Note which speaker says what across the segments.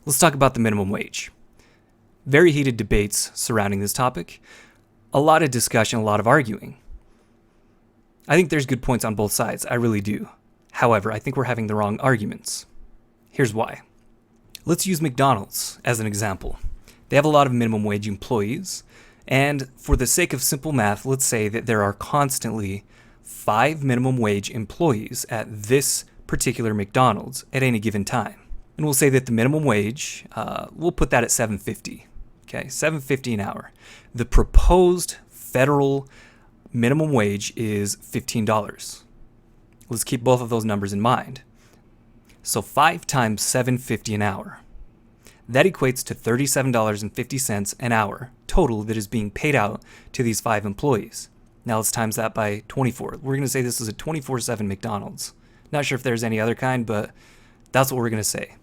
Speaker 1: Let's talk about the minimum wage. Very heated debates surrounding this topic. A lot of discussion, a lot of arguing. I think there's good points on both sides. I really do. However, I think we're having the wrong arguments. Here's why. Let's use McDonald's as an example. They have a lot of minimum wage employees, and for the sake of simple math, let's say that there are constantly 5 minimum wage employees at this particular McDonald's at any given time. And we'll say that the minimum wage, we'll put that at $7.50. Okay, $7.50 an hour. The proposed federal minimum wage is $15. Let's keep both of those numbers in mind. So 5 times $7.50 an hour. That equates to $37.50 an hour total that is being paid out to these 5 employees. Now let's times that by 24. We're going to say this is a 24/7 McDonald's. Not sure if there's any other kind, but that's what we're going to say.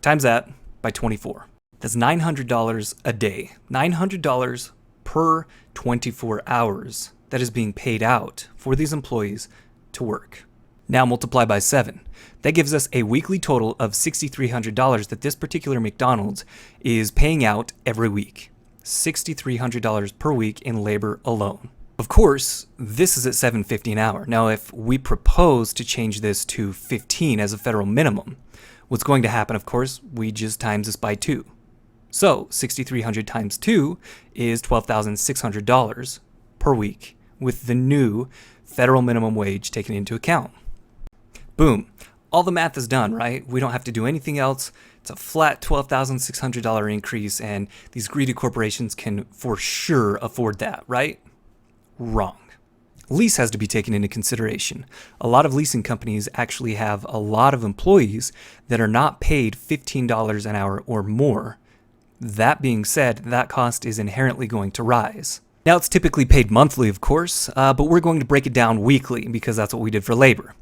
Speaker 1: Times that by 24. That's $900 a day. $900 per 24 hours that is being paid out for these employees to work. Now multiply by 7. That gives us a weekly total of $6,300 that this particular McDonald's is paying out every week. $6,300 per week in labor alone. Of course, this is at $7.50 an hour. Now, if we propose to change this to 15 as a federal minimum, what's going to happen, of course, we just times this by 2. So, $6,300 times 2 is $12,600 per week, with the new federal minimum wage taken into account. Boom. All the math is done, right? We don't have to do anything else. It's a flat $12,600 increase, and these greedy corporations can for sure afford that, right? Wrong. Lease has to be taken into consideration. A lot of leasing companies actually have a lot of employees that are not paid $15 an hour or more. That being said, that cost is inherently going to rise. Now, it's typically paid monthly, of course, but we're going to break it down weekly because that's what we did for labor.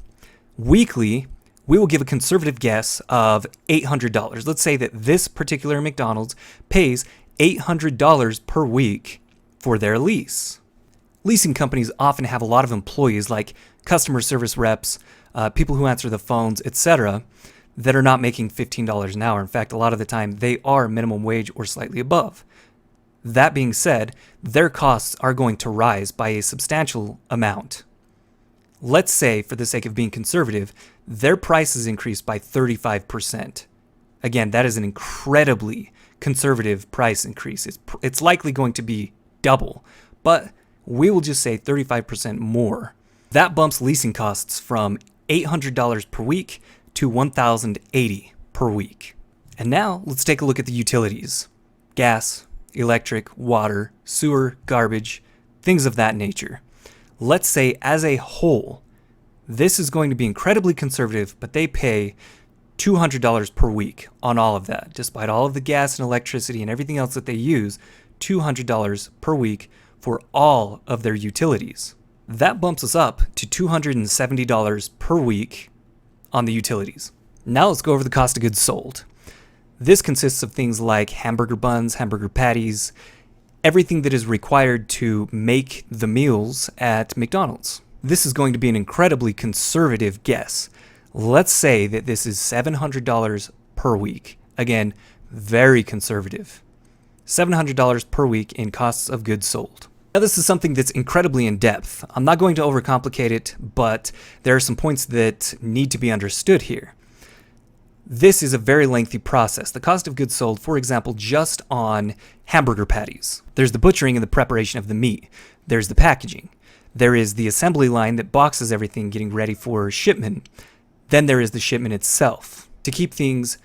Speaker 1: Weekly, we will give a conservative guess of $800. Let's say that this particular McDonald's pays $800 per week for their lease. Leasing companies often have a lot of employees like customer service reps, people who answer the phones, etc., that are not making $15 an hour. In fact, a lot of the time they are minimum wage or slightly above. That being said, their costs are going to rise by a substantial amount. Let's say, for the sake of being conservative, their prices increase by 35%. Again, that is an incredibly conservative price increase. It's likely going to be double, but we will just say 35% more. That bumps leasing costs from $800 per week to $1,080 per week. And now let's take a look at the utilities. Gas, electric, water, sewer, garbage, things of that nature. Let's say as a whole, this is going to be incredibly conservative, but they pay $200 per week on all of that. Despite all of the gas and electricity and everything else that they use, $200 per week for all of their utilities. That bumps us up to $270 per week on the utilities. Now let's go over the cost of goods sold. This consists of things like hamburger buns, hamburger patties, everything that is required to make the meals at McDonald's. This is going to be an incredibly conservative guess. Let's say that this is $700 per week. Again, very conservative. $700 per week in costs of goods sold. Now, this is something that's incredibly in depth. I'm not going to overcomplicate it, but there are some points that need to be understood here. This is a very lengthy process. The cost of goods sold, for example, just on hamburger patties. There's the butchering and the preparation of the meat. There's the packaging. There is the assembly line that boxes everything getting ready for shipment. Then there is the shipment itself. To keep things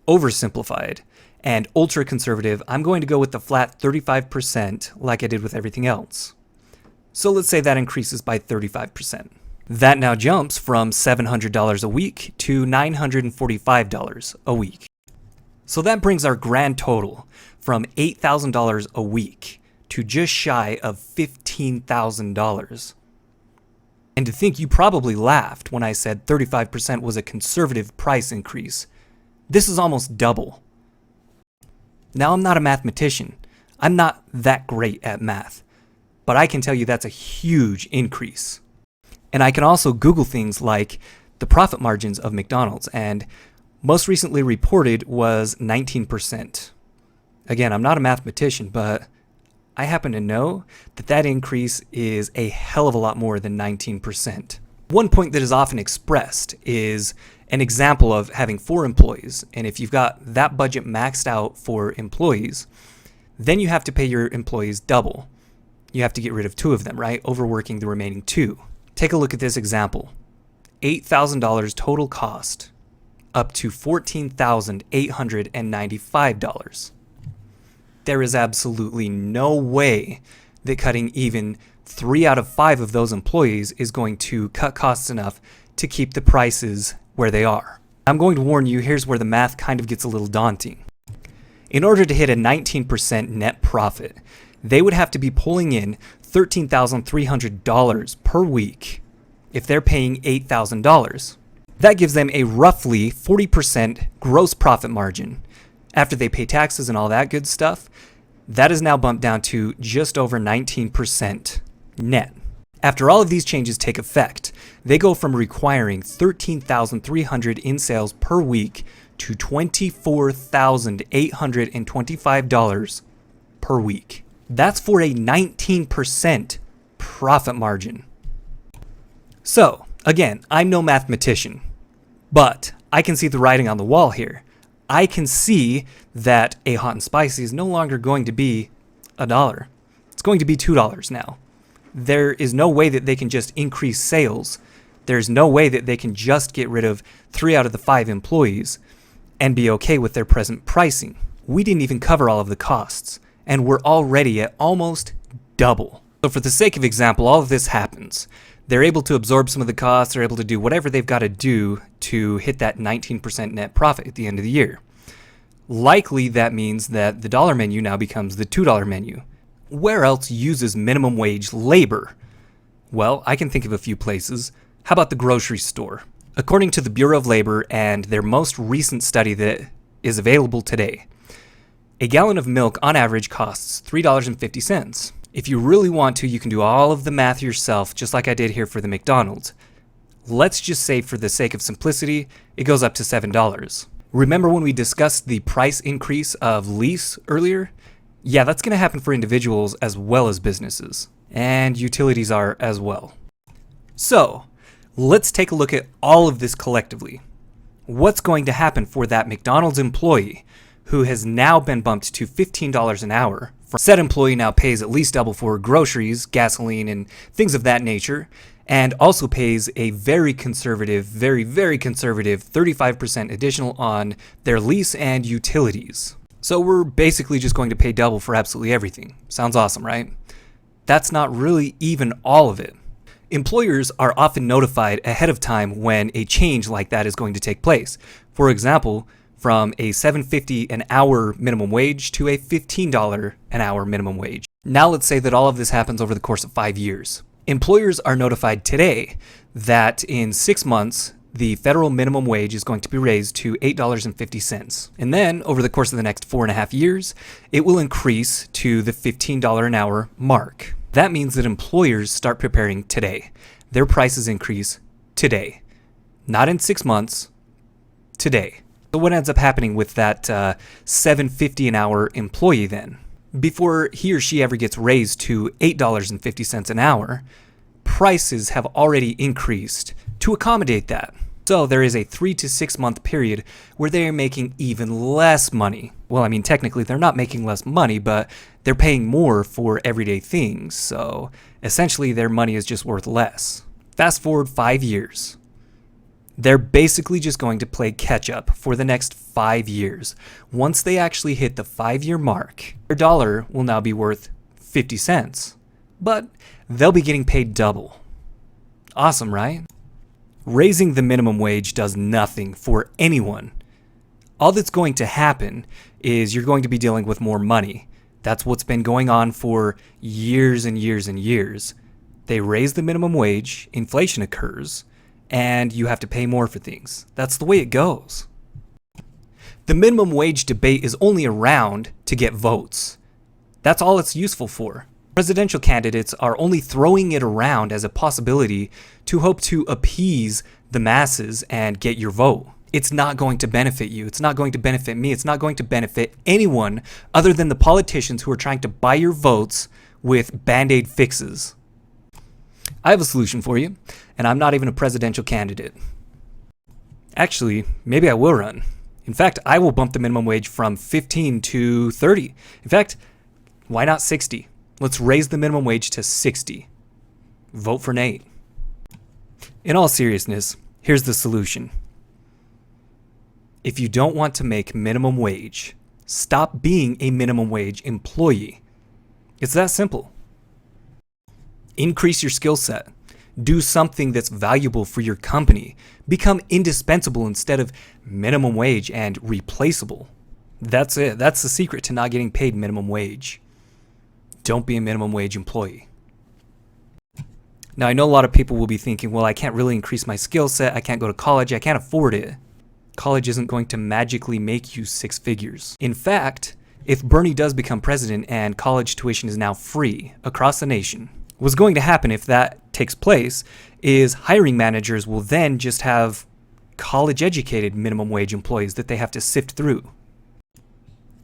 Speaker 1: oversimplified and ultra conservative, I'm going to go with the flat 35% like I did with everything else. So let's say that increases by 35%. That now jumps from $700 a week to $945 a week. So that brings our grand total from $8,000 a week to just shy of $15,000. And to think you probably laughed when I said 35% was a conservative price increase. This is almost double. Now, I'm not a mathematician. I'm not that great at math. But I can tell you that's a huge increase. And I can also Google things like the profit margins of McDonald's, and most recently reported was 19%. Again, I'm not a mathematician, but I happen to know that that increase is a hell of a lot more than 19%. One point that is often expressed is an example of having 4 employees, and if you've got that budget maxed out for employees, then you have to pay your employees double. You have to get rid of 2 of them, right? Overworking the remaining 2. Take a look at this example. $8,000 total cost, up to $14,895. There is absolutely no way that cutting even 3 out of 5 of those employees is going to cut costs enough to keep the prices where they are. I'm going to warn you, here's where the math kind of gets a little daunting. In order to hit a 19% net profit, they would have to be pulling in $13,300 per week if they're paying $8,000. That gives them a roughly 40% gross profit margin. After they pay taxes and all that good stuff, that is now bumped down to just over 19% net. After all of these changes take effect, they go from requiring $13,300 in sales per week to $24,825 per week. That's for a 19% profit margin. So, again, I'm no mathematician, but I can see the writing on the wall here. I can see that a hot and spicy is no longer going to be $1. It's going to be $2 now. There is no way that they can just increase sales. There's no way that they can just get rid of 3 out of the 5 employees and be okay with their present pricing. We didn't even cover all of the costs, and we're already at almost double. So for the sake of example, all of this happens. They're able to absorb some of the costs, they're able to do whatever they've got to do to hit that 19% net profit at the end of the year. Likely that means that the dollar menu now becomes the $2 menu. Where else uses minimum wage labor? Well, I can think of a few places. How about the grocery store? According to the Bureau of Labor and their most recent study that is available today, a gallon of milk on average costs $3.50. If you really want to, you can do all of the math yourself, just like I did here for the McDonald's. Let's just say for the sake of simplicity, it goes up to $7. Remember when we discussed the price increase of lease earlier? Yeah, that's going to happen for individuals as well as businesses. And utilities are as well. So, let's take a look at all of this collectively. What's going to happen for that McDonald's employee who has now been bumped to $15 an hour? Said employee now pays at least double for groceries, gasoline, and things of that nature, and also pays a very conservative 35% additional on their lease and utilities. So we're basically just going to pay double for absolutely everything. Sounds awesome, right? That's not really even all of it. Employers are often notified ahead of time when a change like that is going to take place. For example, from a $7.50 an hour minimum wage to a $15 an hour minimum wage. Now let's say that all of this happens over the course of 5 years. Employers are notified today that in 6 months, the federal minimum wage is going to be raised to $8.50. And then over the course of the next 4.5 years, it will increase to the $15 an hour mark. That means that employers start preparing today. Their prices increase today. Not in 6 months, today. So what ends up happening with that $7.50 an hour employee then? Before he or she ever gets raised to $8.50 an hour, prices have already increased to accommodate that. So there is a 3 to 6 month period where they are making even less money. Well, I mean, technically they're not making less money, but they're paying more for everyday things. So essentially their money is just worth less. Fast forward 5 years. They're basically just going to play catch up for the next 5 years. Once they actually hit the 5-year mark, their dollar will now be worth 50 cents. But they'll be getting paid double. Awesome, right? Raising the minimum wage does nothing for anyone. All that's going to happen is you're going to be dealing with more money. That's what's been going on for years and years and years. They raise the minimum wage, inflation occurs, and you have to pay more for things. That's the way it goes. The minimum wage debate is only around to get votes. That's all it's useful for. Presidential candidates are only throwing it around as a possibility to hope to appease the masses and get your vote. It's not going to benefit you. It's not going to benefit me. It's not going to benefit anyone other than the politicians who are trying to buy your votes with Band-Aid fixes. I have a solution for you, and I'm not even a presidential candidate. Actually, maybe I will run. In fact, I will bump the minimum wage from 15 to 30. In fact, why not 60? Let's raise the minimum wage to 60. Vote for Nate. In all seriousness, here's the solution. If you don't want to make minimum wage, stop being a minimum wage employee. It's that simple. Increase your skill set. Do something that's valuable for your company. Become indispensable instead of minimum wage and replaceable. That's it. That's the secret to not getting paid minimum wage. Don't be a minimum wage employee. Now, I know a lot of people will be thinking, well, I can't really increase my skill set. I can't go to college. I can't afford it. College isn't going to magically make you six figures. In fact, if Bernie does become president and college tuition is now free across the nation, what's going to happen if that takes place is hiring managers will then just have college-educated minimum wage employees that they have to sift through.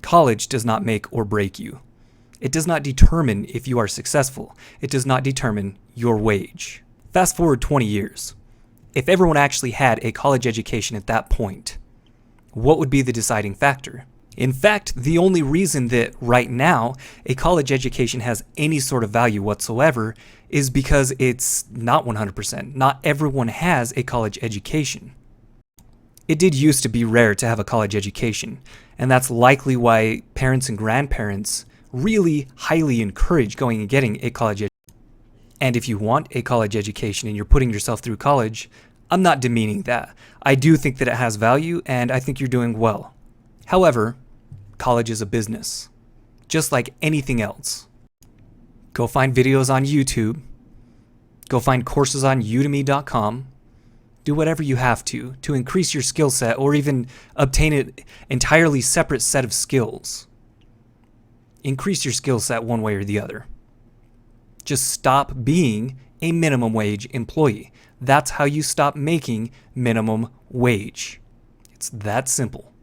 Speaker 1: College does not make or break you. It does not determine if you are successful. It does not determine your wage. Fast forward 20 years. If everyone actually had a college education at that point, what would be the deciding factor? In fact, the only reason that right now a college education has any sort of value whatsoever is because it's not 100%. Not everyone has a college education. It did used to be rare to have a college education, and that's likely why parents and grandparents really highly encourage going and getting a college education. And if you want a college education and you're putting yourself through college, I'm not demeaning that. I do think that it has value, and I think you're doing well. However, college is a business, just like anything else. Go find videos on YouTube. Go find courses on udemy.com. Do whatever you have to increase your skill set or even obtain an entirely separate set of skills. Increase your skill set one way or the other. Just stop being a minimum wage employee. That's how you stop making minimum wage. It's that simple.